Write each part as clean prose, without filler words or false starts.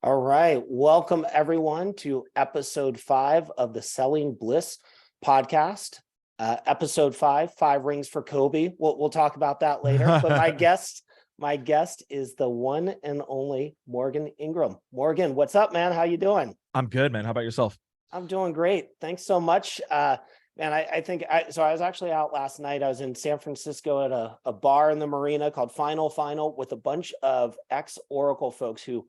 All right. Welcome, everyone, to episode 5 of the Selling Bliss podcast. Episode 5, 5 rings for Kobe. We'll talk about that later. But my guest is the one and only Morgan Ingram. Morgan, what's up, man? How you doing? I'm good, man. How about yourself? I'm doing great. Thanks so much. Man, I was actually out last night. I was in San Francisco at a bar in the marina called Final with a bunch of ex-Oracle folks who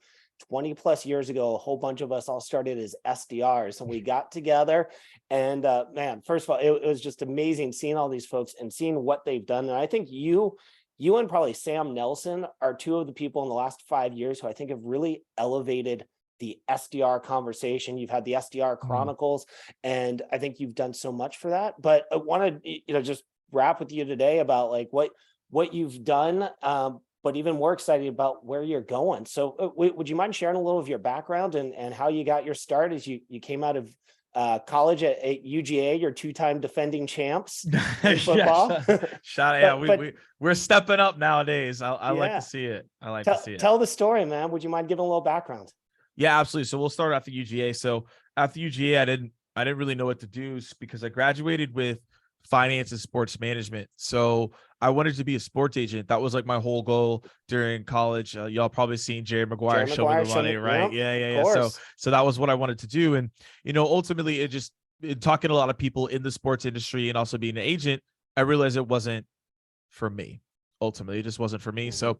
20 plus years ago, a whole bunch of us all started as SDRs, and we got together. And man, first of all, it was just amazing seeing all these folks and seeing what they've done. And I think you and probably Sam Nelson are two of the people in the last 5 years who I think have really elevated the SDR conversation. You've had the SDR chronicles, and I think you've done so much for that. But I wanted, just wrap with you today about like what you've done, but even more excited about where you're going. So would you mind sharing a little of your background and how you got your start as you came out of college at UGA, your 2-time defending champs in football? We're stepping up nowadays. I like Yeah. to see it. I like to see it. Tell the story, man. Would you mind giving a little background? Yeah, absolutely. So we'll start after UGA. So after UGA, I didn't really know what to do because I graduated with finance and sports management. So I wanted to be a sports agent. That was like my whole goal during college. Y'all probably seen Jerry Maguire show me the money, right? Yeah. So that was what I wanted to do. And, ultimately in talking to a lot of people in the sports industry and also being an agent, I realized it wasn't for me. Ultimately, it just wasn't for me. So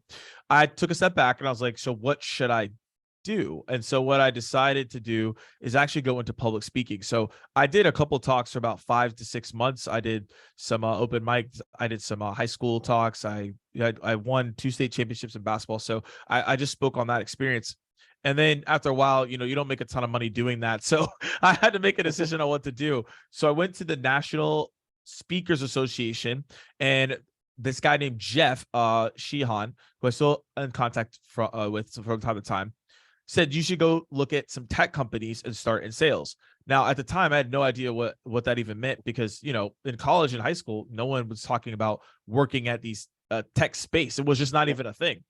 I took a step back and I was like, so what should I do? And so what I decided to do is actually go into public speaking. So I did a couple talks for about 5 to 6 months. I did some open mics. I did some high school talks. I won 2 state championships in basketball. So I just spoke on that experience. And then after a while, you don't make a ton of money doing that. So I had to make a decision on what to do. So I went to the National Speakers Association, and this guy named Jeff Sheehan, who I still in contact with from time to time, said you should go look at some tech companies and start in sales. Now, at the time, I had no idea what that even meant because, in college and high school, no one was talking about working at these tech space. It was just not even a thing.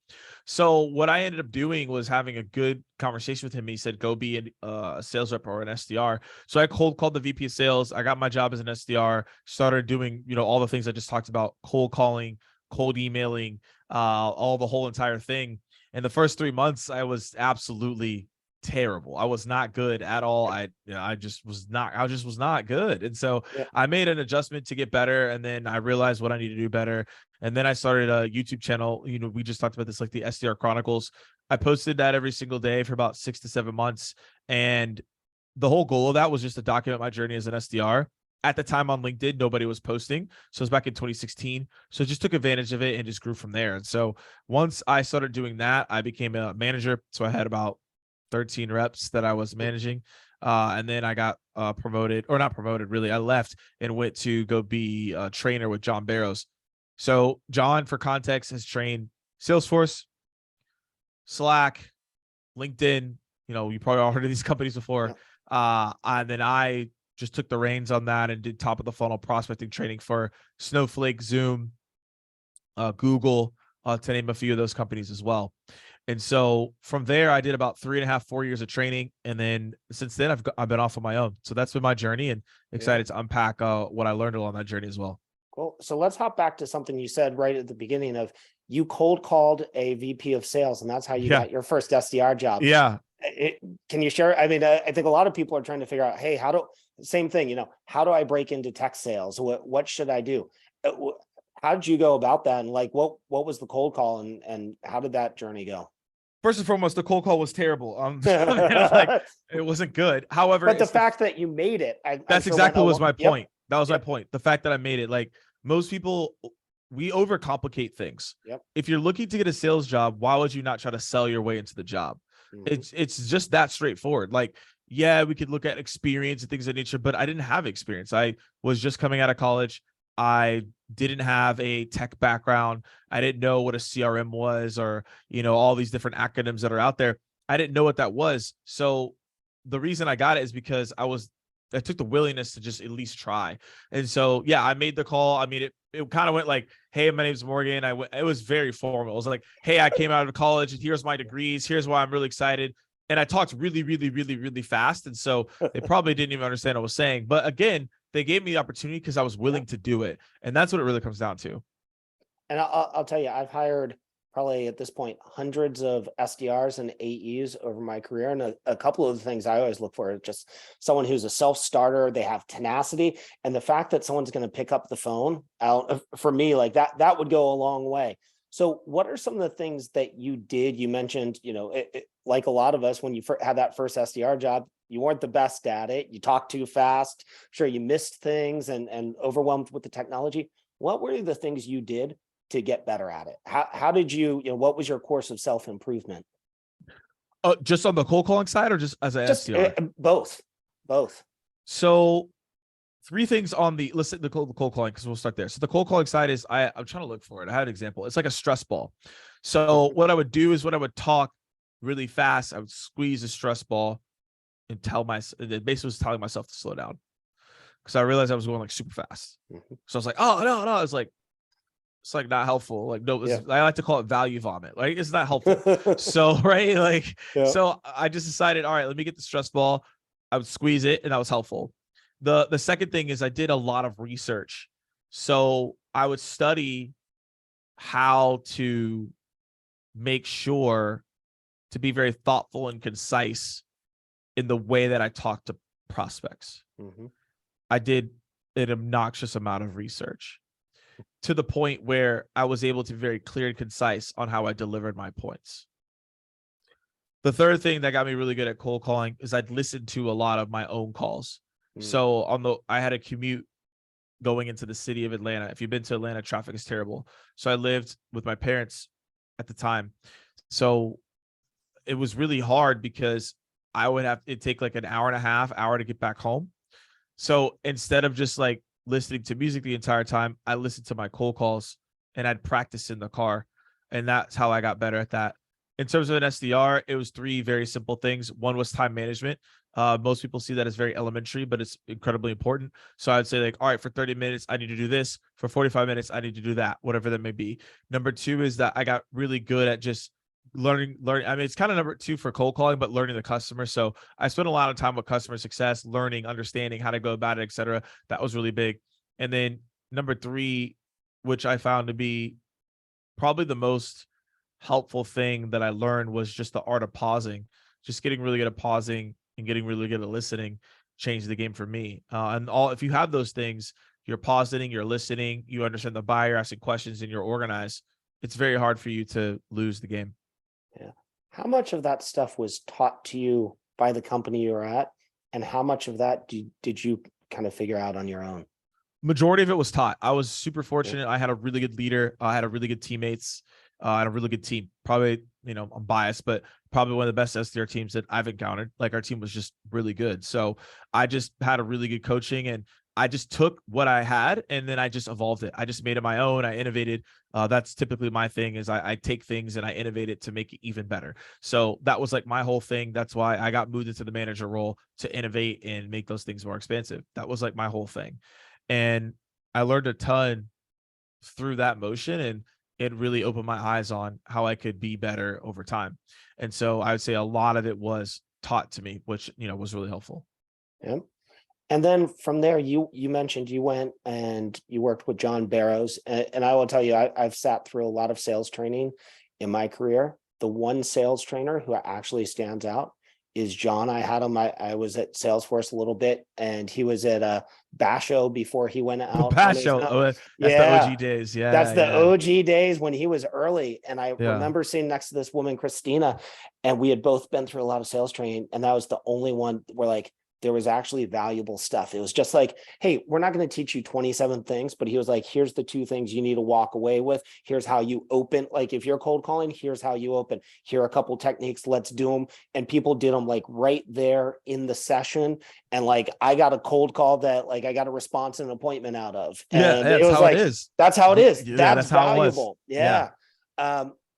So what I ended up doing was having a good conversation with him. He said, go be a sales rep or an SDR. So I cold called the VP of sales. I got my job as an SDR, started doing, all the things I just talked about, cold calling, cold emailing, all the whole entire thing. In the first 3 months, I was absolutely terrible. I was not good at all. I just was not good. And so I made an adjustment to get better. And then I realized what I need to do better. And then I started a YouTube channel. We just talked about this, like the SDR Chronicles. I posted that every single day for about 6 to 7 months. And the whole goal of that was just to document my journey as an SDR. At the time on LinkedIn, nobody was posting. So it was back in 2016. So I just took advantage of it and just grew from there. And so once I started doing that, I became a manager. So I had about 13 reps that I was managing. And then I got promoted, or not promoted, really. I left and went to go be a trainer with John Barrows. So John, for context, has trained Salesforce, Slack, LinkedIn. You probably all heard of these companies before. And then I just took the reins on that and did top of the funnel prospecting training for Snowflake, Zoom, Google, to name a few of those companies as well. And so from there, I did about 3.5, 4 years of training. And then since then I've been off on my own. So that's been my journey, and excited to unpack what I learned along that journey as well. Cool. So let's hop back to something you said right at the beginning of you cold called a VP of sales, and that's how you got your first SDR job. Yeah. Can you share? I mean, I think a lot of people are trying to figure out, hey, same thing, how do I break into tech sales? What should I do? How did you go about that? And like, what was the cold call, and how did that journey go? First and foremost, the cold call was terrible. It wasn't good. However, but the fact that you made it, that's exactly was my point. That was my point. The fact that I made it, like most people, we overcomplicate things. If you're looking to get a sales job, why would you not try to sell your way into the job? It's just that straightforward. Like, yeah, we could look at experience and things of nature, but I didn't have experience. I was just coming out of college. I didn't have a tech background. I didn't know what a CRM was, or, all these different acronyms that are out there. I didn't know what that was. So the reason I got it is because I took the willingness to just at least try. And so, yeah, I made the call. I mean, it kind of went like, hey, my name's Morgan. It was very formal. It was like, hey, I came out of college and here's my degrees. Here's why I'm really excited. and I talked really, really, really, really fast. And so they probably didn't even understand what I was saying. But again, they gave me the opportunity because I was willing to do it. And that's what it really comes down to. And I'll tell you, I've hired probably at this point hundreds of SDRs and AEs over my career. And a couple of the things I always look for are just someone who's a self-starter, they have tenacity. And the fact that someone's going to pick up the phone out for me, like that would go a long way. So what are some of the things that you did? You mentioned, like a lot of us, when you had that first SDR job, you weren't the best at it. You talked too fast. Sure, you missed things and overwhelmed with the technology. What were the things you did to get better at it? How did what was your course of self-improvement? Just on the cold calling side or just as an SDR? Both. So 3 things on the cold calling, because we'll start there. So the cold calling side is I'm trying to look for it. I had an example. It's like a stress ball. So what I would do is when I would talk really fast, I would squeeze a stress ball and it basically was telling myself to slow down, because I realized I was going like super fast. So I was like, oh no, it's like not helpful. Like, no, I like to call it value vomit. Like, it's not helpful. So, right. Like, so I just decided, all right, let me get the stress ball. I would squeeze it, and that was helpful. The second thing is I did a lot of research. So I would study how to make sure to be very thoughtful and concise in the way that I talk to prospects. I did an obnoxious amount of research to the point where I was able to be very clear and concise on how I delivered my points. The third thing that got me really good at cold calling is I'd listened to a lot of my own calls. So I had a commute going into the city of Atlanta. If you've been to Atlanta, traffic is terrible. So I lived with my parents at the time. So it was really hard because it'd take like an hour and a half, hour to get back home. So instead of just like listening to music the entire time, I listened to my cold calls and I'd practice in the car. And that's how I got better at that. In terms of an SDR, it was 3 very simple things. One was time management. Most people see that as very elementary, but it's incredibly important. So I'd say like, all right, for 30 minutes, I need to do this. For 45 minutes, I need to do that, whatever that may be. Number 2 is that I got really good at just learning. I mean, it's kind of number 2 for cold calling, but learning the customer. So I spent a lot of time with customer success, learning, understanding how to go about it, et cetera. That was really big. And then number 3, which I found to be probably the most helpful thing that I learned, was just the art of pausing. Just getting really good at pausing and getting really good at listening changed the game for me. If you have those things, you're pausing, you're listening, you understand the buyer, asking questions, and you're organized, it's very hard for you to lose the game. Yeah. How much of that stuff was taught to you by the company you were at, and how much of that did you kind of figure out on your own? Majority of it was taught. I was super fortunate. I had a really good leader. I had a really good teammates. I had a really good team. Probably, I'm biased, but probably one of the best SDR teams that I've encountered. Like, our team was just really good. So I just had a really good coaching, and I just took what I had and then I just evolved it. I just made it my own. I innovated. That's typically my thing, is I take things and I innovate it to make it even better. So that was like my whole thing. That's why I got moved into the manager role, to innovate and make those things more expansive. That was like my whole thing. And I learned a ton through that motion, and it really opened my eyes on how I could be better over time. And so I would say a lot of it was taught to me, which, was really helpful. Yeah. And then from there, you mentioned you went and you worked with John Barrows. And I will tell you, I've sat through a lot of sales training in my career. The one sales trainer who actually stands out is John. I had him. I was at Salesforce a little bit, and he was at Basho before he went out. Basho, that's the OG days. Yeah, that's the OG days when he was early. And I remember sitting next to this woman, Christina, and we had both been through a lot of sales training, and that was the only one where like there was actually valuable stuff. It was just like, hey, we're not going to teach you 27 things, but he was like, here's the 2 things you need to walk away with. Here's how you open. Like, if you're cold calling, here's how you open. Here are a couple techniques. Let's do them. And people did them like right there in the session. And like, I got a cold call that like I got a response and an appointment out of. And that's how it is. That's how it is. Yeah, that's valuable. Yeah.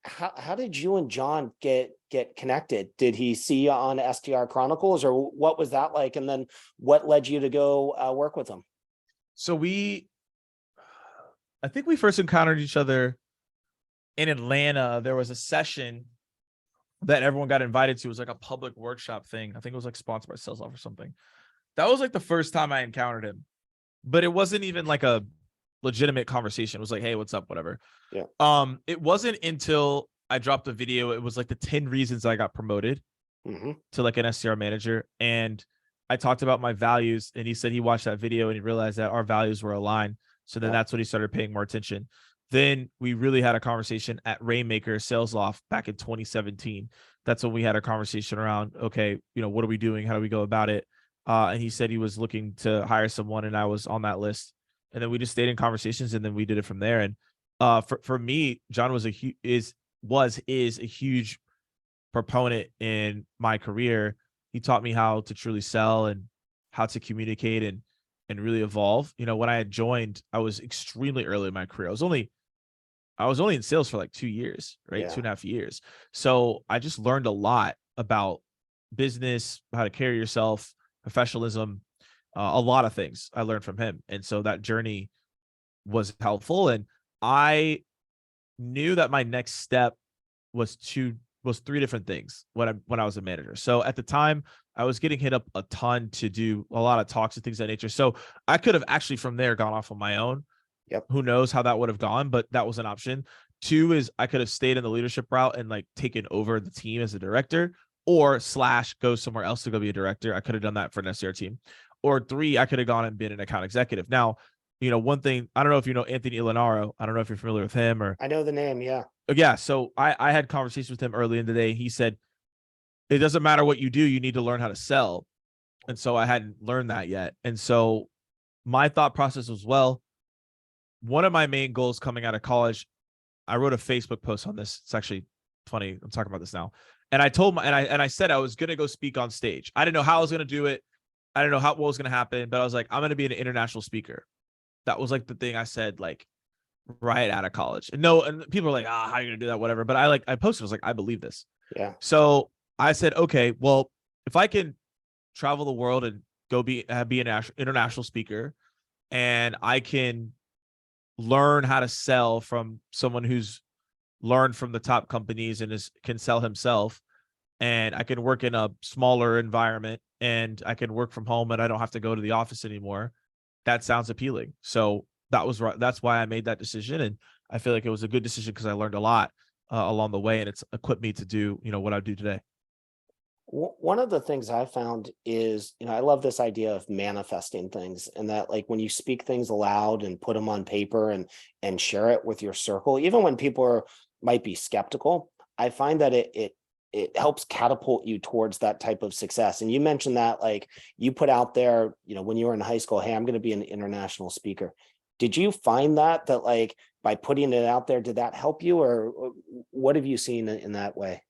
How did you and John get connected? Did he see you on STR Chronicles, or what was that like? And then what led you to go work with him? So I think we first encountered each other in Atlanta. There was a session that everyone got invited to. It was like a public workshop thing. I think it was like sponsored by Sales Off or something. That was like the first time I encountered him, but it wasn't even like a legitimate conversation. It was like, hey, what's up? Whatever. Yeah. It wasn't until I dropped a video. It was like the 10 reasons I got promoted to like an SDR manager. And I talked about my values, and he said he watched that video and he realized that our values were aligned. So then that's when he started paying more attention. Then we really had a conversation at Rainmaker Sales Loft back in 2017. That's when we had a conversation around, okay, you know, what are we doing? How do we go about it? And he said he was looking to hire someone, and I was on that list. And then we just stayed in conversations, and then we did it from there. And for me, John was a huge proponent in my career. He taught me how to truly sell and how to communicate and really evolve. You know, when I had joined, I was extremely early in my career. I was only in sales for like 2 years, right? 2.5 years. So I just learned a lot about business, how to carry yourself, professionalism, a lot of things I learned from him. And so that journey was helpful. And I knew that my next step was 3 different things when I was a manager. So at the time, I was getting hit up a ton to do a lot of talks and things of that nature. So I could have actually from there gone off on my own. Yep. Who knows how that would have gone, but that was an option. 2 is I could have stayed in the leadership route and like taken over the team as a director, or / go somewhere else to go be a director. I could have done that for an SDR team. Or 3, I could have gone and been an account executive. Now, you know, one thing, I don't know if you know Anthony Ilanaro. I don't know if you're familiar with him or. I know the name. Yeah. Yeah. So I had conversations with him early in the day. He said, it doesn't matter what you do, you need to learn how to sell. And so I hadn't learned that yet. And so my thought process was, well, one of my main goals coming out of college, I wrote a Facebook post on this. It's actually funny. I'm talking about this now. And I told I said I was going to go speak on stage. I didn't know how I was going to do it. I didn't know what was going to happen, but I was like, I'm going to be an international speaker. That was like the thing I said, like right out of college. And people are like, how are you going to do that? Whatever. But I posted, I was like, I believe this. Yeah. So I said, okay, well, if I can travel the world and go be an international speaker, and I can learn how to sell from someone who's learned from the top companies and can sell himself, and I can work in a smaller environment, and I can work from home, and I don't have to go to the office anymore. That sounds appealing. So that's why I made that decision. And I feel like it was a good decision because I learned a lot along the way, and it's equipped me to do, you know, what I do today. One of the things I found is, you know, I love this idea of manifesting things, and that like when you speak things aloud and put them on paper and share it with your circle, even when people might be skeptical, I find that it helps catapult you towards that type of success. And you mentioned that like you put out there, you know, when you were in high school, hey, I'm going to be an international speaker. Did you find that like by putting it out there, did that help you, or what have you seen in that way?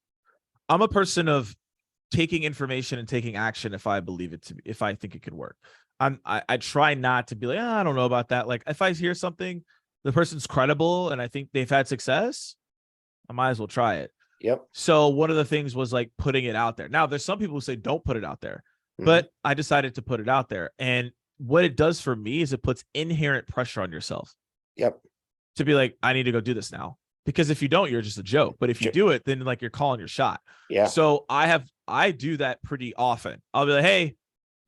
I'm a person of taking information and taking action if I believe it to be, if I think it could work. I try not to be like, I don't know about that. Like if I hear something, the person's credible and I think they've had success, I might as well try it. Yep. So one of the things was like putting it out there. Now there's some people who say don't put it out there, but I decided to put it out there. And what it does for me is it puts inherent pressure on yourself. Yep. To be like, I need to go do this now. Because if you don't, you're just a joke. But if you do it, then like you're calling your shot. Yeah. So I do that pretty often. I'll be like, hey,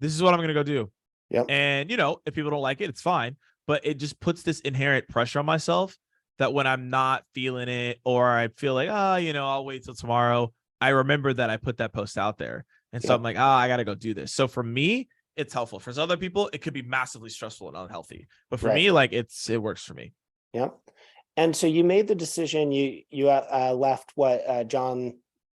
this is what I'm going to go do. Yep. And, you know, if people don't like it, it's fine. But it just puts this inherent pressure on myself that when I'm not feeling it, or I feel like, you know, I'll wait till tomorrow, I remember that I put that post out there. And so I'm like, I got to go do this. So for me, it's helpful. For other people, it could be massively stressful and unhealthy. But for me, like it works for me. Yep. And so you made the decision, you left John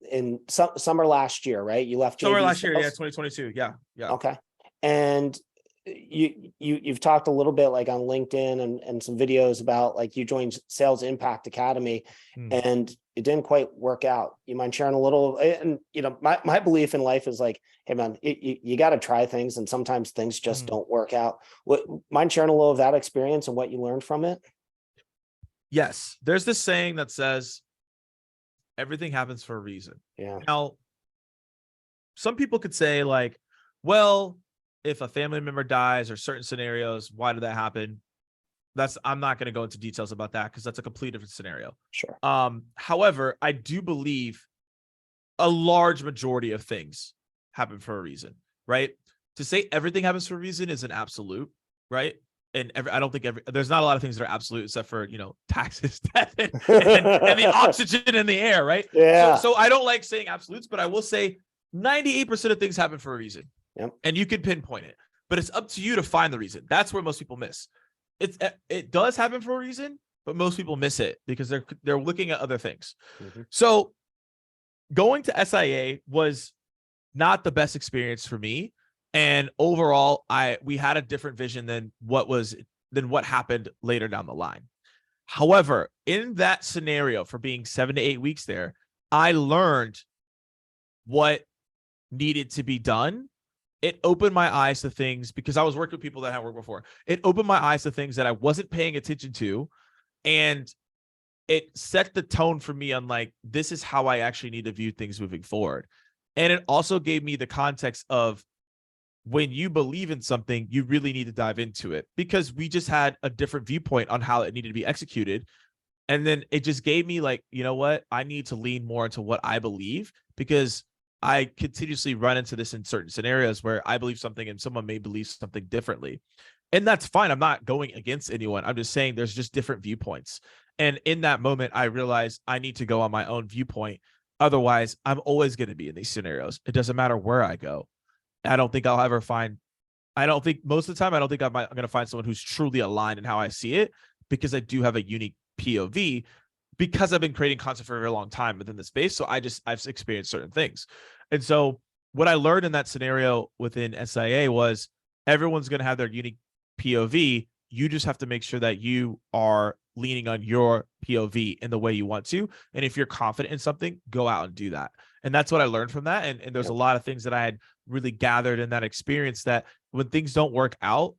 in summer last year, right? You left summer JV last year, Sales? yeah, 2022. Yeah. Okay. And you've talked a little bit like on LinkedIn and some videos about like you joined Sales Impact Academy and it didn't quite work out. You mind sharing a little? And you know, my belief in life is like, hey man, you got to try things, and sometimes things just don't work out. Mind sharing a little of that experience and what you learned from it? Yes. There's this saying that says everything happens for a reason. Yeah. Now, some people could say like, well, if a family member dies or certain scenarios, why did that happen? I'm not going to go into details about that because that's a complete different scenario. Sure. However, I do believe a large majority of things happen for a reason, right? To say everything happens for a reason is an absolute, right? And I don't think there's not a lot of things that are absolute except for, taxes, death, and the oxygen in the air, right? Yeah. So I don't like saying absolutes, but I will say 98% of things happen for a reason. Yep. And you can pinpoint it, but it's up to you to find the reason. That's where most people miss. It does happen for a reason, but most people miss it because they're looking at other things. Mm-hmm. So going to SIA was not the best experience for me. And overall, we had a different vision than what happened later down the line. However, in that scenario for being 7 to 8 weeks there, I learned what needed to be done. It opened my eyes to things because I was working with people that I hadn't worked before. It opened my eyes to things that I wasn't paying attention to. And it set the tone for me on like, this is how I actually need to view things moving forward. And it also gave me the context of when you believe in something, you really need to dive into it, because we just had a different viewpoint on how it needed to be executed. And then it just gave me like, you know what? I need to lean more into what I believe, because I continuously run into this in certain scenarios where I believe something and someone may believe something differently. And that's fine. I'm not going against anyone. I'm just saying there's just different viewpoints. And in that moment, I realized I need to go on my own viewpoint. Otherwise, I'm always going to be in these scenarios. It doesn't matter where I go. I don't think most of the time, I don't think I'm going to find someone who's truly aligned in how I see it, because I do have a unique POV, because I've been creating content for a very long time within the space. So I've experienced certain things. And so what I learned in that scenario within SIA was everyone's going to have their unique POV. You just have to make sure that you are leaning on your POV in the way you want to. And if you're confident in something, go out and do that. And that's what I learned from that. And there's a lot of things that I had really gathered in that experience, that when things don't work out,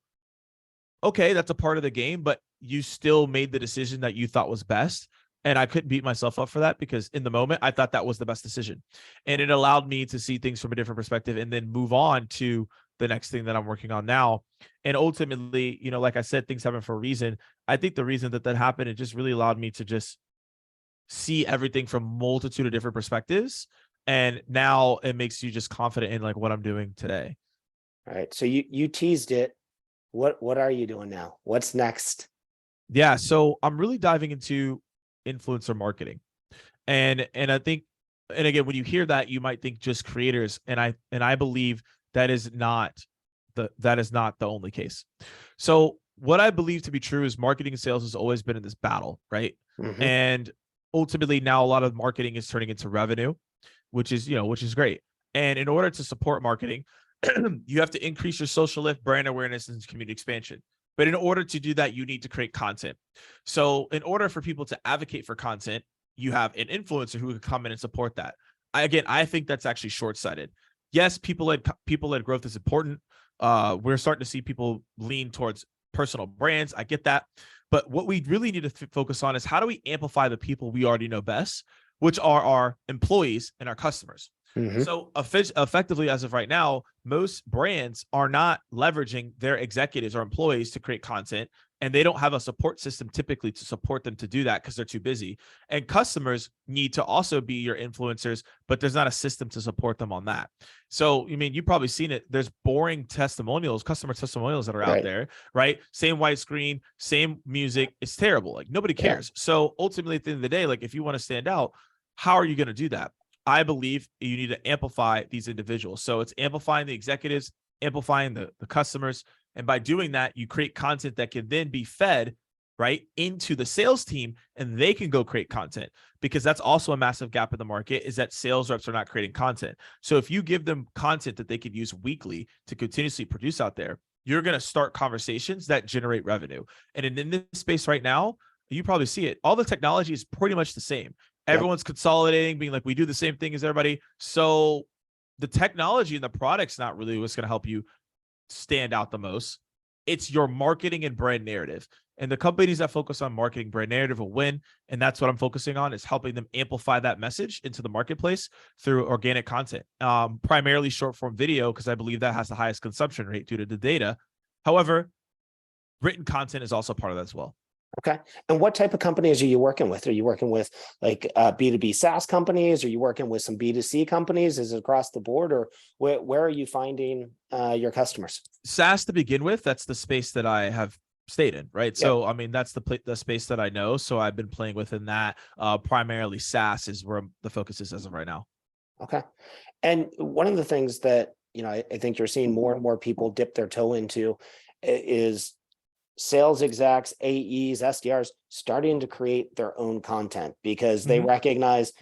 okay, that's a part of the game, but you still made the decision that you thought was best. And I couldn't beat myself up for that, because in the moment, I thought that was the best decision. And it allowed me to see things from a different perspective and then move on to the next thing that I'm working on now. And ultimately, like I said, things happen for a reason. I think the reason that happened, it just really allowed me to just see everything from a multitude of different perspectives. And now it makes you just confident in like what I'm doing today. All right. So you teased it. What are you doing now? What's next? Yeah. So I'm really diving into influencer marketing. And I think, and again, when you hear that, you might think just creators. And I believe that is not the only case. So what I believe to be true is marketing and sales has always been in this battle, right? Mm-hmm. And ultimately now a lot of marketing is turning into revenue, which is great. And in order to support marketing, you have to increase your social lift, brand awareness, and community expansion. But in order to do that, you need to create content. So in order for people to advocate for content, you have an influencer who can come in and support that. I think that's actually short-sighted. Yes, people-led growth is important. We're starting to see people lean towards personal brands. I get that. But what we really need to focus on is how do we amplify the people we already know best, which are our employees and our customers. Mm-hmm. So effectively, as of right now, most brands are not leveraging their executives or employees to create content, and they don't have a support system typically to support them to do that because they're too busy. And customers need to also be your influencers, but there's not a system to support them on that. So, you've probably seen it. There's boring testimonials, customer testimonials that are out there, right? Same white screen, same music. It's terrible. Like nobody cares. Yeah. So ultimately, at the end of the day, like if you want to stand out, how are you going to do that? I believe you need to amplify these individuals. So it's amplifying the executives, amplifying the customers. And by doing that, you create content that can then be fed right into the sales team, and they can go create content, because that's also a massive gap in the market, is that sales reps are not creating content. So if you give them content that they could use weekly to continuously produce out there, you're going to start conversations that generate revenue. And in this space right now, you probably see it. All the technology is pretty much the same. Everyone's consolidating, being like, we do the same thing as everybody. So the technology and the product's not really what's going to help you stand out the most. It's your marketing and brand narrative. And the companies that focus on marketing brand narrative will win. And that's what I'm focusing on, is helping them amplify that message into the marketplace through organic content, primarily short form video, because I believe that has the highest consumption rate due to the data. However, written content is also part of that as well. Okay. And what type of companies are you working with? Are you working with like B2B SaaS companies? Are you working with some B2C companies? Is it across the board, or where are you finding your customers? SaaS to begin with, that's the space that I have stayed in, right? Yep. So, I mean, that's the space that I know. So I've been playing within that. Primarily SaaS is where the focus is as of right now. Okay. And one of the things that, I think you're seeing more and more people dip their toe into is sales execs, AEs, SDRs starting to create their own content because they Mhm. recognize,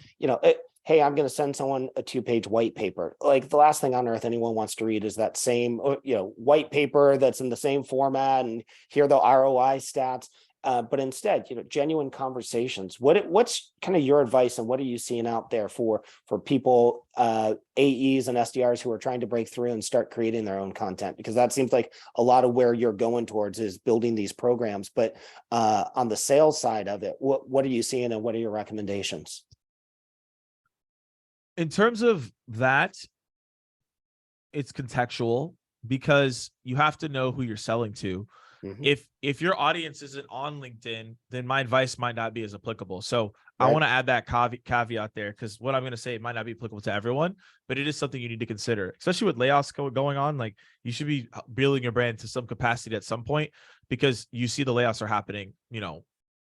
hey, I'm going to send someone a 2-page white paper. Like the last thing on earth anyone wants to read is that same, white paper that's in the same format and hear the ROI stats. But instead, genuine conversations. What's kind of your advice, and what are you seeing out there for people, AEs and SDRs who are trying to break through and start creating their own content? Because that seems like a lot of where you're going towards is building these programs. But on the sales side of it, what are you seeing, and what are your recommendations? In terms of that, it's contextual because you have to know who you're selling to. Mhm. If your audience isn't on LinkedIn, then my advice might not be as applicable. So I Right. want to add that caveat there, because what I'm going to say might not be applicable to everyone, but it is something you need to consider, especially with layoffs going on. Like, you should be building your brand to some capacity at some point, because you see the layoffs are happening,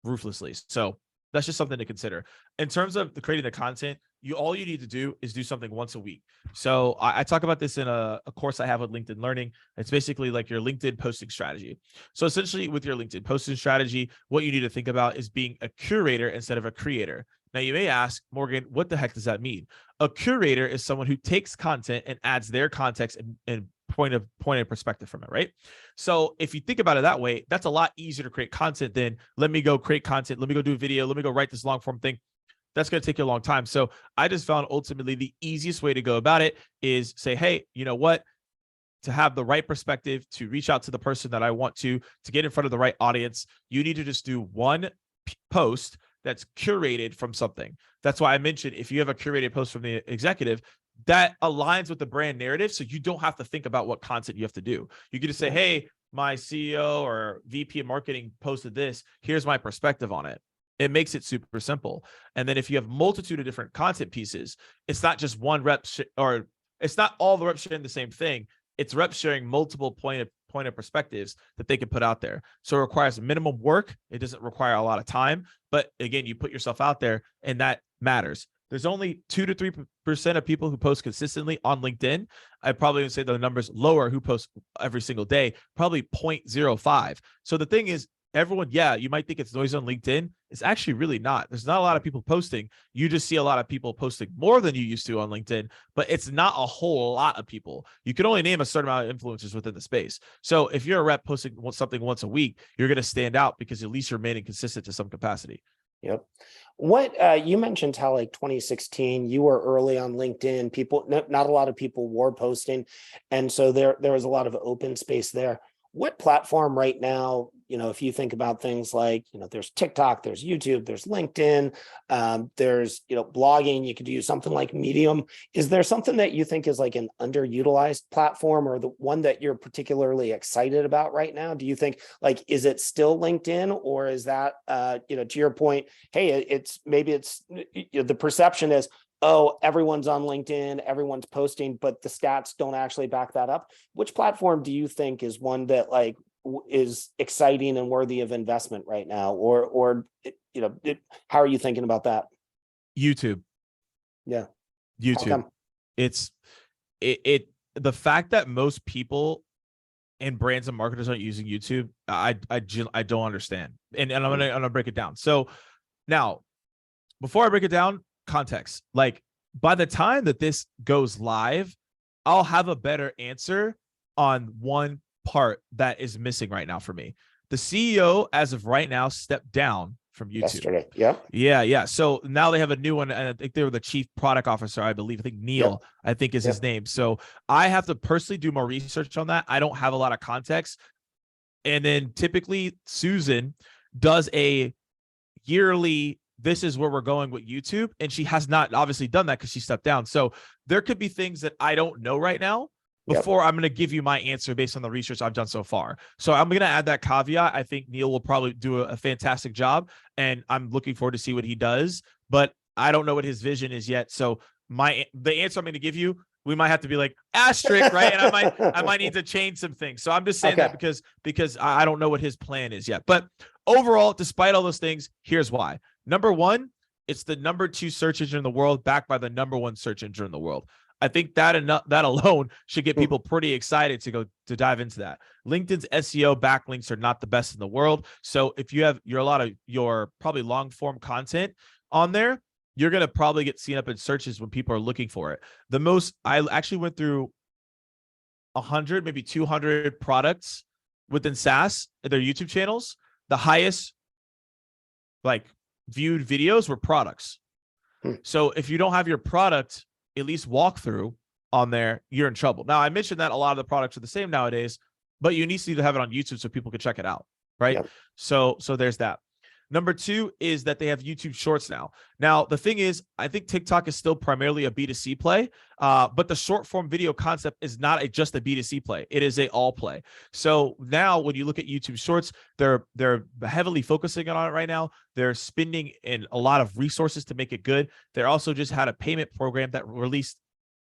ruthlessly. So that's just something to consider. In terms of creating the content, all you need to do is do something once a week. So I talk about this in a course I have with LinkedIn Learning. It's basically like your LinkedIn posting strategy. So essentially, with your LinkedIn posting strategy, what you need to think about is being a curator instead of a creator. Now, you may ask, Morgan, what the heck does that mean? A curator is someone who takes content and adds their context and point of perspective from it, right? So if you think about it that way, that's a lot easier to create content than, let me go create content, let me go do a video, let me go write this long form thing. That's going to take you a long time. So I just found ultimately the easiest way to go about it is say, hey, you know what? To have the right perspective, to reach out to the person that I want to get in front of the right audience, you need to just do one post that's curated from something. That's why I mentioned, if you have a curated post from the executive, that aligns with the brand narrative. So you don't have to think about what content you have to do. You can just say, Yeah. hey, my CEO or VP of marketing posted this. Here's my perspective on it. It makes it super simple. And then if you have multitude of different content pieces, it's not just one rep or it's not all the reps sharing the same thing. It's reps sharing multiple point of perspectives that they can put out there. So it requires minimum work. It doesn't require a lot of time, but again, you put yourself out there, and that matters. There's only 2 to 3% of people who post consistently on LinkedIn. I probably would say the number's lower who post every single day, probably 0.05. So the thing is, everyone, yeah, you might think it's noise on LinkedIn. It's actually really not. There's not a lot of people posting. You just see a lot of people posting more than you used to on LinkedIn, but it's not a whole lot of people. You can only name a certain amount of influencers within the space. So if you're a rep posting something once a week, you're going to stand out because at least you're remaining consistent to some capacity. Yep. What you mentioned how like 2016, you were early on LinkedIn. People, not a lot of people were posting, and so there was a lot of open space there. What platform right now, if you think about things like, there's TikTok, there's YouTube, there's LinkedIn, there's, blogging, you could use something like Medium. Is there something that you think is like an underutilized platform, or the one that you're particularly excited about right now? Do you think, like, is it still LinkedIn, or is that, to your point, hey, it's the perception is, oh, everyone's on LinkedIn, everyone's posting, but the stats don't actually back that up. Which platform do you think is one that like is exciting and worthy of investment right now? Or how are you thinking about that? YouTube. Yeah. How YouTube. come? It's the fact that most people and brands and marketers aren't using YouTube, I don't understand. And I'm gonna break it down. So now, before I break it down, context. Like, by the time that this goes live, I'll have a better answer on one part that is missing right now for me. The CEO, as of right now, stepped down from YouTube. Yesterday. Yep. Yeah. So now they have a new one, and I think they were the chief product officer, I believe. I think Neil, I think is his name. So I have to personally do more research on that. I don't have a lot of context. And then typically Susan does a yearly, this is where we're going with YouTube, and she has not obviously done that because she stepped down. So there could be things that I don't know right now, before I'm going to give you my answer based on the research I've done so far. So I'm going to add that caveat. I think Neil will probably do a fantastic job, and I'm looking forward to see what he does, but I don't know what his vision is yet. So the answer I'm going to give you, we might have to be like asterisk, right? And I might need to change some things. So I'm just saying that because I don't know what his plan is yet. But overall, despite all those things, here's why. Number one, it's the number 2 search engine in the world, backed by the number 1 search engine in the world. I think that alone should get people pretty excited to dive into that. LinkedIn's SEO backlinks are not the best in the world. So if you have a lot of your probably long form content on there, you're going to probably get seen up in searches when people are looking for it. I actually went through 100, maybe 200 products within SaaS, their YouTube channels. The highest viewed videos were products. So if you don't have your product at least walkthrough on there, you're in trouble. Now, I mentioned that a lot of the products are the same nowadays, but you need to have it on YouTube so people can check it out, right? Yep. So there's that. Number 2 is that they have YouTube Shorts now. Now, the thing is, I think TikTok is still primarily a B2C play, but the short form video concept is not just a B2C play. It is a all play. So now when you look at YouTube Shorts, they're heavily focusing on it right now. They're spending in a lot of resources to make it good. They also just had a payment program that released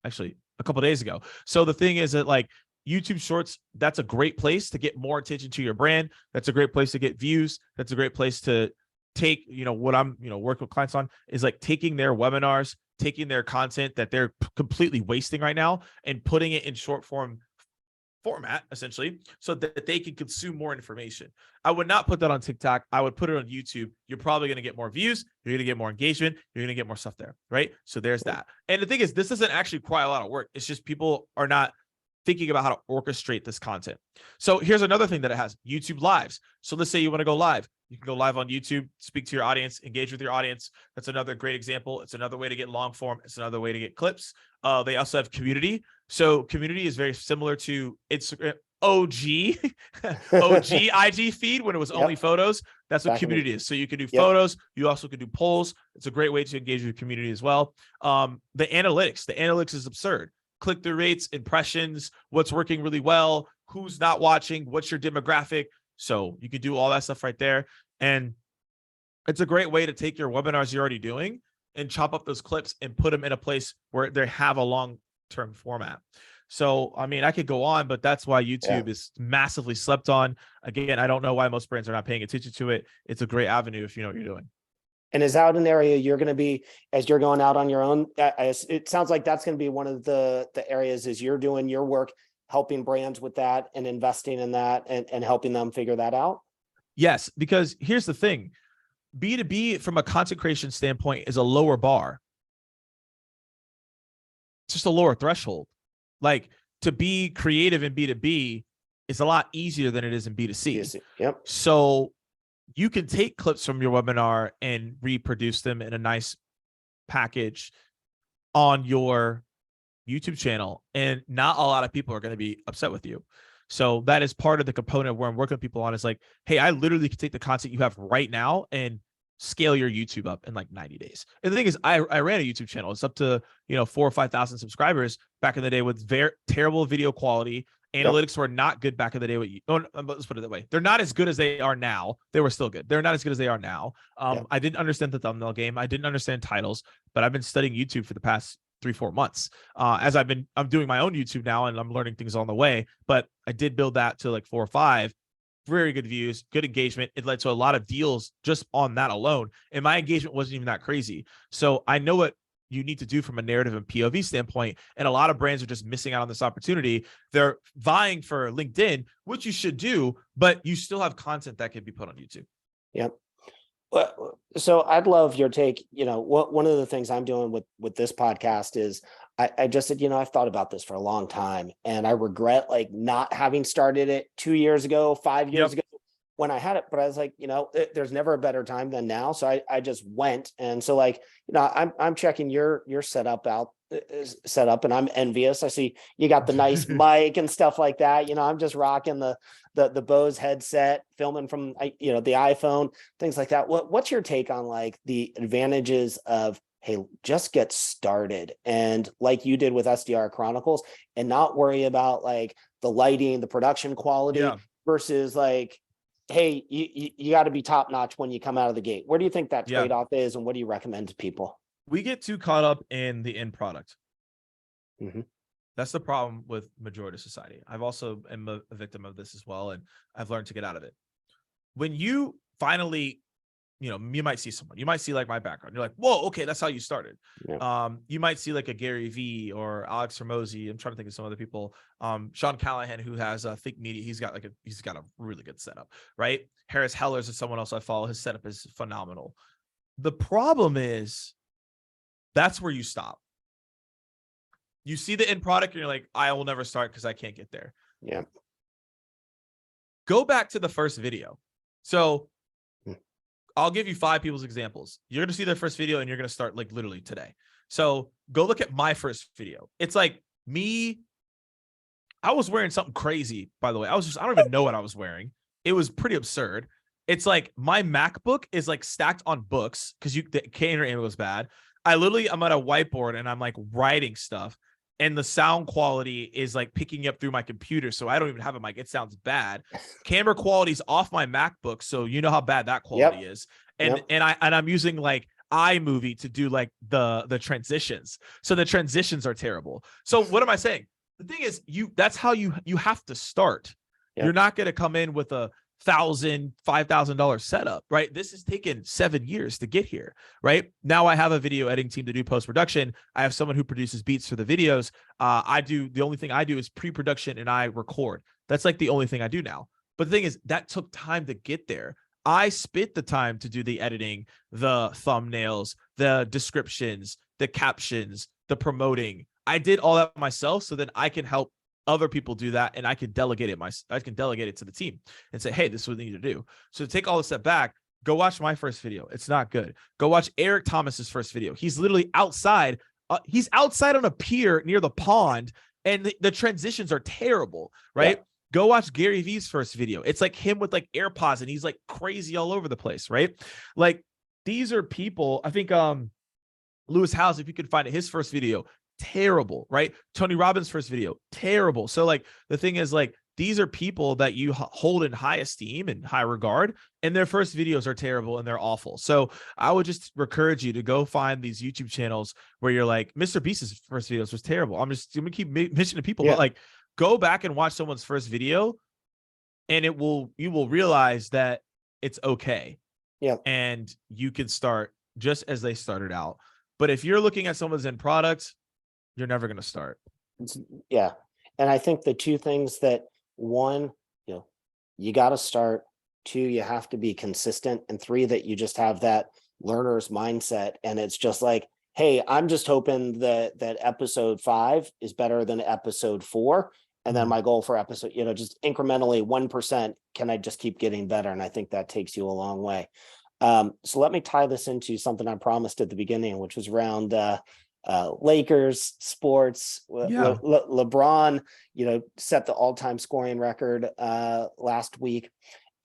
actually a couple of days ago. So the thing is that YouTube Shorts, that's a great place to get more attention to your brand. That's a great place to get views. That's a great place to take, what I'm, work with clients on is taking their webinars, taking their content that they're completely wasting right now and putting it in short format, essentially, so that they can consume more information. I would not put that on TikTok. I would put it on YouTube. You're probably going to get more views. You're going to get more engagement. You're going to get more stuff there, right? So there's that. And the thing is, this isn't actually quite a lot of work. It's just people are not thinking about how to orchestrate this content. So here's another thing that it has: YouTube Lives. So let's say you want to go live. You can go live on YouTube, speak to your audience, engage with your audience. That's another great example. It's another way to get long form. It's another way to get clips. They also have community. So community is very similar to Instagram, OG IG feed when it was only photos. That's what community is. So you can do photos. You also can do polls. It's a great way to engage with your community as well. The analytics is absurd. Click-through rates, impressions, what's working really well, who's not watching, what's your demographic. So you can do all that stuff right there. And it's a great way to take your webinars you're already doing and chop up those clips and put them in a place where they have a long-term format. So, I mean, I could go on, but that's why YouTube is massively slept on. Again, I don't know why most brands are not paying attention to it. It's a great avenue if you know what you're doing. And is out an area you're going to be, as you're going out on your own? It sounds like that's going to be one of the areas as you're doing your work, helping brands with that and investing in that and helping them figure that out. Yes, because here's the thing. B2B from a content creation standpoint is a lower bar. It's just a lower threshold. To be creative in B2B is a lot easier than it is in B2C. Yep. So you can take clips from your webinar and reproduce them in a nice package on your YouTube channel, and not a lot of people are going to be upset with you. So that is part of the component where I'm working with people on is hey, I literally can take the content you have right now and scale your YouTube up in 90 days. And the thing is, I ran a YouTube channel. It's up to 4,000 or 5,000 subscribers back in the day with very terrible video quality. Analytics were not good back in the day. Let's put it that way. They're not as good as they are now. They were still good. They're not as good as they are now. I didn't understand the thumbnail game. I didn't understand titles, but I've been studying YouTube for the past 3-4 months. I'm doing my own YouTube now and I'm learning things on the way, but I did build that to 4 or 5. Very good views, good engagement. It led to a lot of deals just on that alone. And my engagement wasn't even that crazy. So I know what you need to do from a narrative and POV standpoint. And a lot of brands are just missing out on this opportunity. They're vying for LinkedIn, which you should do, but you still have content that can be put on YouTube. Yep. Well, so I'd love your take. One of the things I'm doing with this podcast is I just said, I've thought about this for a long time and I regret not having started it 2 years ago, 5 years ago when I had it, but I was there's never a better time than now. So I just went. And so I'm checking your setup out set up and I'm envious. I see you got the nice mic and stuff like that. I'm just rocking the Bose headset, filming from, the iPhone, things like that. What's your take on the advantages of hey, just get started. And like you did with SDR Chronicles, and not worry about like the lighting, the production quality versus like, hey, you got to be top notch when you come out of the gate. Where do you think that trade-off is, and what do you recommend to people? We get too caught up in the end product. Mm-hmm. That's the problem with majority of society. I've also am a victim of this as well, and I've learned to get out of it. When you finally, you might see someone, you might see like my background. You're like, whoa, okay, that's how you started. Yeah. You might see like a Gary V or Alex Hormozy. I'm trying to think of some other people. Sean Callahan, who has Think Media. He's got a really good setup, right? Harris Hellers is someone else I follow. His setup is phenomenal. The problem is that's where you stop. You see the end product and you're like, I will never start because I can't get there. Yeah. Go back to the first video. So I'll give you 5 people's examples. You're going to see their first video and you're going to start like literally today. So go look at my first video. It's like me. I was wearing something crazy, by the way. I don't even know what I was wearing. It was pretty absurd. It's like my MacBook is like stacked on books because the camera angle was bad. I'm at a whiteboard and I'm like writing stuff, and the sound quality is like picking up through my computer. So I don't even have a mic. It sounds bad. Camera quality's off my MacBook. So you know how bad that quality is. And I'm using like iMovie to do like the transitions. So the transitions are terrible. So what am I saying? The thing is, that's how you have to start. You're not going to come in with a $5,000 setup, right? This has taken 7 years to get here, right? Now I have a video editing team to do post-production. I have someone who produces beats for the videos. The only thing I do is pre-production and I record. That's like the only thing I do now. But the thing is, that took time to get there. I spent the time to do the editing, the thumbnails, the descriptions, the captions, the promoting. I did all that myself so that I can help other people do that, and I can delegate it to the team and say, hey, this is what they need to do. So to take all the step back, go watch my first video. It's not good. Go watch Eric Thomas's first video. He's literally outside. He's outside on a pier near the pond, and the transitions are terrible, right? Go watch Gary V's first video. It's like him with like AirPods, and he's like crazy all over the place, right? Like these are people. I think Lewis Howes, if you could find it, his first video, terrible, right? Tony Robbins' first video, terrible. So like the thing is, like, these are people that you hold in high esteem and high regard, and their first videos are terrible and they're awful. So I would just encourage you to go find these YouTube channels where you're like, Mr. Beast's first videos was terrible. I'm gonna keep mentioning people, but like, go back and watch someone's first video, and you will realize that it's okay. And you can start just as they started out. But if you're looking at someone's end product, you're never going to start. And I think the two things that, one, you got to start. 2, you have to be consistent. And 3, that you just have that learner's mindset. And it's just like, hey, I'm just hoping that episode 5 is better than episode 4. And then my goal for episode, just incrementally 1%, can I just keep getting better? And I think that takes you a long way. So let me tie this into something I promised at the beginning, which was around Lakers sports. LeBron, set the all-time scoring record last week.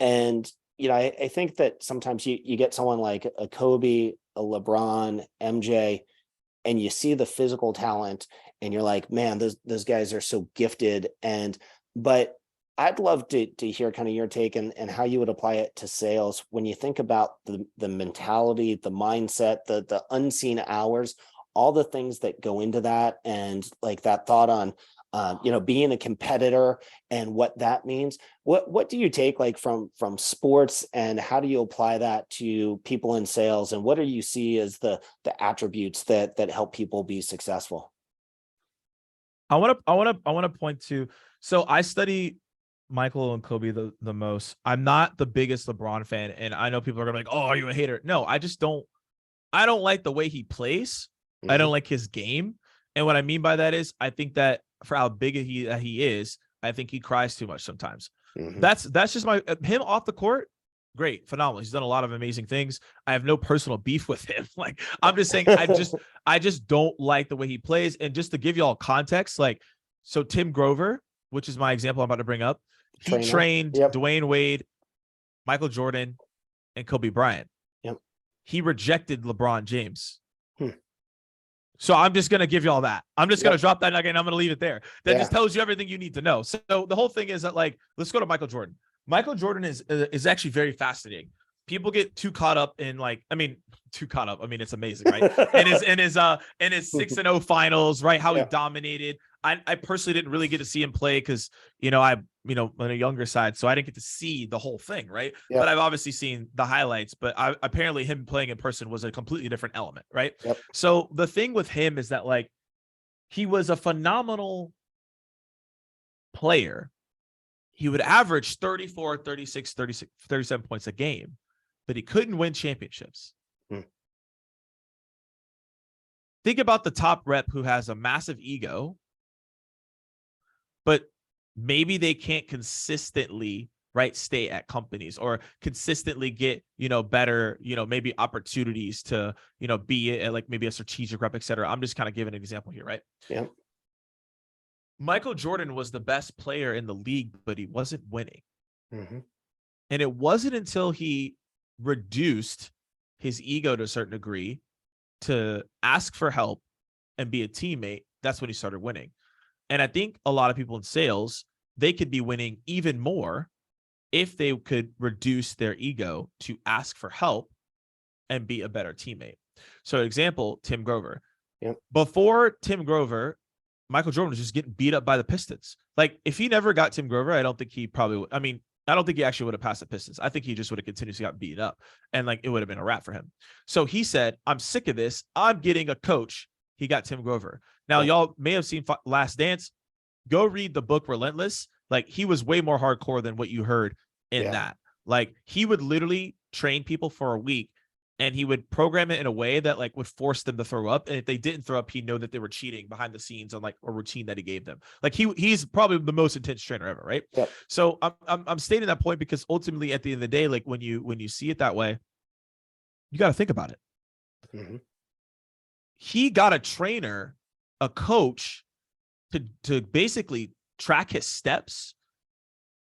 And, I think that sometimes you get someone like a Kobe, a LeBron, MJ, and you see the physical talent and you're like, man, those guys are so gifted. But I'd love to hear kind of your take and how you would apply it to sales when you think about the mentality, the mindset, the unseen hours, all the things that go into that, and like that thought on being a competitor and what that means. What do you take like from sports, and how do you apply that to people in sales, and what do you see as the attributes that help people be successful? I want to point to, so I study Michael and Kobe the most. I'm not the biggest LeBron fan, and I know people are gonna be like, oh, are you a hater? No, I don't like the way he plays. I don't like his game. And what I mean by that is, I think that for how big he is, I think he cries too much sometimes. That's just him off the court. Great, phenomenal. He's done a lot of amazing things. I have no personal beef with him. Like, I'm just saying, I just don't like the way he plays. And just to give you all context, like, so Tim Grover, which is my example I'm about to bring up, he trained Dwayne Wade, Michael Jordan, and Kobe Bryant. He rejected LeBron James. So I'm just going to give you all that. I'm just going to Yep. drop that nugget and I'm going to leave it there. That Yeah. just tells you everything you need to know. So the whole thing is that, like, let's go to Michael Jordan. Michael Jordan is actually very fascinating. People get too caught up in, like, I mean, too caught up. I mean, it's amazing, right? and his 6-0 finals, right? How he dominated. I personally didn't really get to see him play because, I'm on a younger side, so I didn't get to see the whole thing, right? Yep. But I've obviously seen the highlights, but apparently him playing in person was a completely different element, right? Yep. So the thing with him is that, like, he was a phenomenal player. He would average 34, 36, 37 points a game, but he couldn't win championships. Think about the top rep who has a massive ego, but maybe they can't consistently, right, stay at companies or consistently get, better, maybe opportunities to, be like maybe a strategic rep, et cetera. I'm just kind of giving an example here, right? Yeah. Michael Jordan was the best player in the league, but he wasn't winning. Mm-hmm. And it wasn't until he reduced his ego to a certain degree to ask for help and be a teammate, that's when he started winning. And I think a lot of people in sales, they could be winning even more if they could reduce their ego to ask for help and be a better teammate. So example, Tim Grover. Yep. Before Tim Grover, Michael Jordan was just getting beat up by the Pistons. Like, if he never got Tim Grover, I don't think he probably would. I mean, I don't think he actually would have passed the Pistons. I think he just would have continuously got beat up, and, like, it would have been a wrap for him. So he said, I'm sick of this. I'm getting a coach. He got Tim Grover. Now, y'all may have seen Last Dance. Go read the book Relentless. Like, he was way more hardcore than what you heard in that. Like, he would literally train people for a week, and he would program it in a way that, like, would force them to throw up. And if they didn't throw up, he'd know that they were cheating behind the scenes on, like, a routine that he gave them. Like, he's probably the most intense trainer ever, right? Yep. So I'm stating that point because ultimately, at the end of the day, like, when you see it that way, you got to think about it. Mm-hmm. He got a trainer, a coach, to basically track his steps,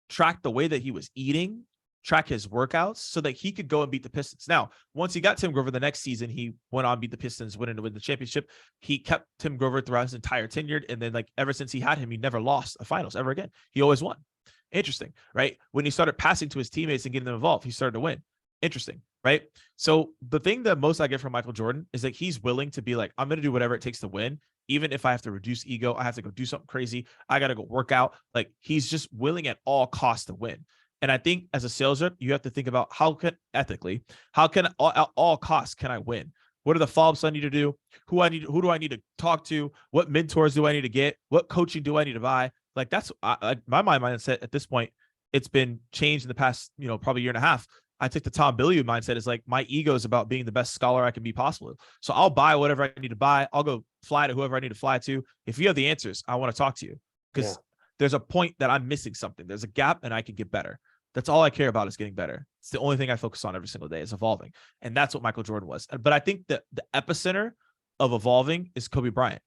track the way that he was eating, track his workouts so that he could go and beat the Pistons. Now, once he got Tim Grover the next season, he went on, beat the Pistons, went in to win the championship. He kept Tim Grover throughout his entire tenure. And then, like, ever since he had him, he never lost a finals ever again. He always won. Interesting, right? When he started passing to his teammates and getting them involved, he started to win. Interesting, right? So the thing that most I get from Michael Jordan is that he's willing to be like, I'm going to do whatever it takes to win. Even if I have to reduce ego, I have to go do something crazy. I got to go work out. Like, he's just willing at all costs to win. And I think as a sales rep, you have to think about how can at all costs can I win? What are the follow-ups I need to do? Who do I need to talk to? What mentors do I need to get? What coaching do I need to buy? Like, that's my mindset at this point. It's been changed in the past, probably year and a half. I took the Tom Bilyeu mindset. Is like, my ego is about being the best scholar I can be possible. So I'll buy whatever I need to buy. I'll go fly to whoever I need to fly to. If you have the answers, I want to talk to you because there's a point that I'm missing something. There's a gap and I can get better. That's all I care about is getting better. It's the only thing I focus on every single day is evolving. And that's what Michael Jordan was. But I think that the epicenter of evolving is Kobe Bryant.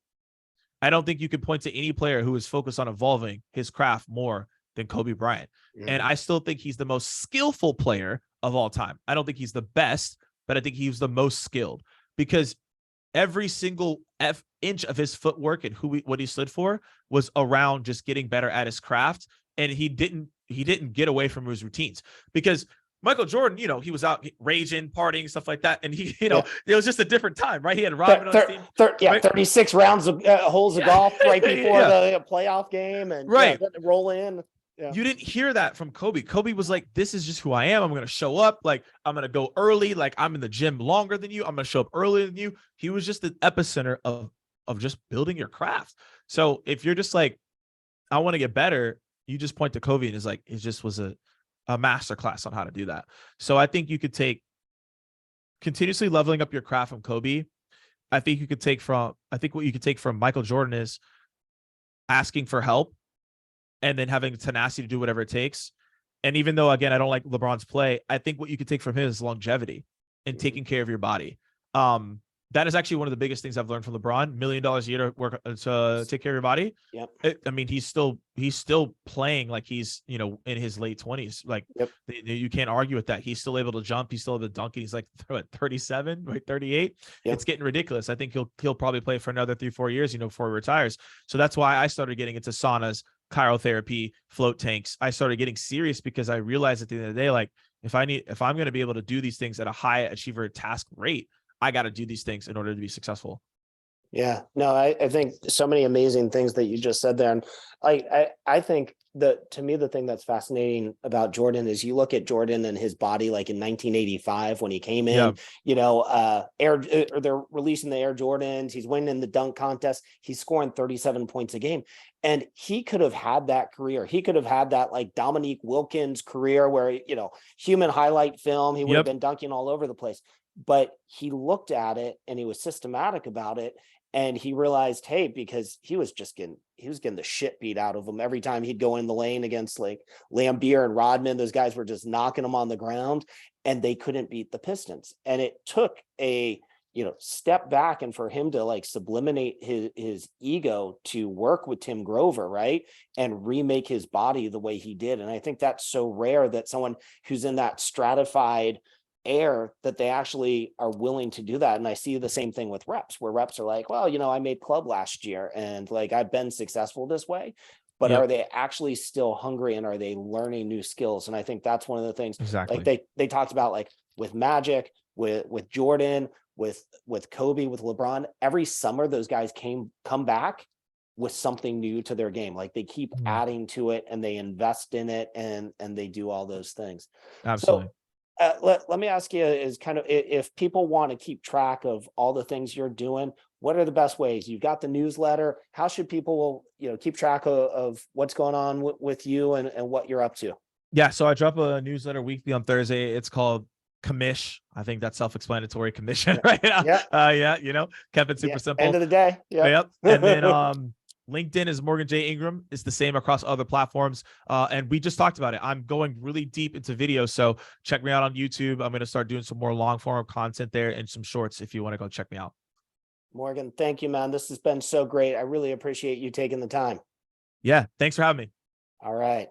I don't think you can point to any player who is focused on evolving his craft more than Kobe Bryant. Mm-hmm. And I still think he's the most skillful player of all time. I don't think he's the best, but I think he was the most skilled because every single inch of his footwork and what he stood for was around just getting better at his craft. And he didn't get away from his routines because Michael Jordan, he was out raging, partying, stuff like that. And he, it was just a different time, right? He had Robin on his team. Right? 36 rounds of holes of golf right before the playoff game and roll in. Yeah. You didn't hear that from Kobe. Kobe was like, this is just who I am. I'm going to show up. Like, I'm going to go early. Like, I'm in the gym longer than you. I'm going to show up earlier than you. He was just the epicenter of just building your craft. So if you're just like, I want to get better, you just point to Kobe and it just was a master class on how to do that. So I think you could take continuously leveling up your craft from Kobe. I think what you could take from Michael Jordan is asking for help and then having the tenacity to do whatever it takes. And even though, again, I don't like LeBron's play, I think what you could take from him is longevity and taking care of your body. That is actually one of the biggest things I've learned from LeBron. $1 million a year to work to take care of your body. Yep. I mean, he's still playing like he's, you know, in his late 20s. Like, Yep. you can't argue with that. He's still able to jump. He's still able to dunk. He's like, what, 37, right? 38. Yep. It's getting ridiculous. I think he'll probably play for another 3-4 years, you know, before he retires. So that's why I started getting into saunas, cryotherapy, float tanks. I started getting serious because I realized at the end of the day, like, if I'm going to be able to do these things at a high achiever task rate, I got to do these things in order to be successful. Yeah, no, I think so many amazing things that you just said there. And I think to me, the thing that's fascinating about Jordan is you look at Jordan and his body, like in 1985, when he came in, Yeah. you know, they're releasing the Air Jordans. He's winning the dunk contest. He's scoring 37 points a game. And he could have had that career. He could have had that like Dominique Wilkins career where, you know, human highlight film, he would have been dunking all over the place. But he looked at it and he was systematic about it. And he realized, hey, because he was getting the shit beat out of him every time he'd go in the lane against like Lambeer and Rodman. Those guys were just knocking him on the ground and they couldn't beat the Pistons. And it took a, you know, step back and for him to like sublimate his ego to work with Tim Grover, right? And remake his body the way he did. And I think that's so rare that someone who's in that stratified air that they actually are willing to do that. And I see the same thing with reps, where reps are like, well, you know, I made club last year and like I've been successful this way, but are they actually still hungry and are they learning new skills? And I think that's one of the things. Exactly. Like they talked about, like with Magic, with Jordan, with Kobe, with LeBron, every summer those guys come back with something new to their game. Like they keep adding to it and they invest in it and they do all those things. Absolutely. So, let me ask you, is kind of, if people want to keep track of all the things you're doing, what are the best ways? You've got the newsletter. How should people, you know, keep track of what's going on with you and what you're up to? Yeah. So I drop a newsletter weekly on Thursday. It's called Commish. I think that's self-explanatory, commission, right? Yeah. You know, kept it super simple. End of the day. Yep. And then, LinkedIn is Morgan J. Ingram. It's the same across other platforms. And we just talked about it. I'm going really deep into video. So check me out on YouTube. I'm going to start doing some more long form content there and some shorts if you want to go check me out. Morgan, thank you, man. This has been so great. I really appreciate you taking the time. Yeah. Thanks for having me. All right.